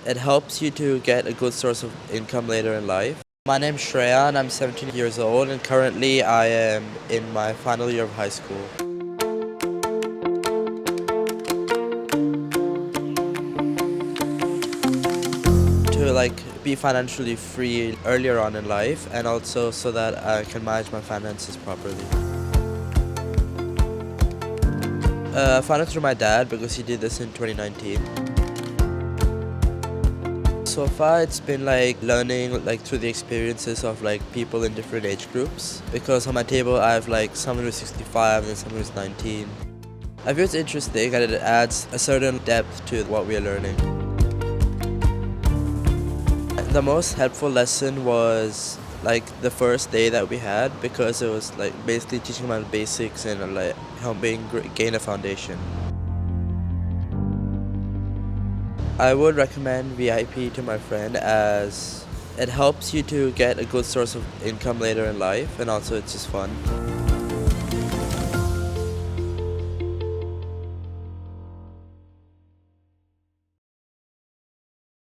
It helps you to get a good source of income later in life. My name's Shreya and I'm 17 years old and currently I am in my final year of high school. To be financially free earlier on in life and also so that I can manage my finances properly. I found it through my dad because he did this in 2019. So far it's been learning through the experiences of people in different age groups, because on my table I have someone who's 65 and someone who's 19. I feel it's interesting and it adds a certain depth to what we are learning. The most helpful lesson was the first day that we had, because it was basically teaching about basics and helping gain a foundation. I would recommend VIP to my friend as it helps you to get a good source of income later in life and also it's just fun.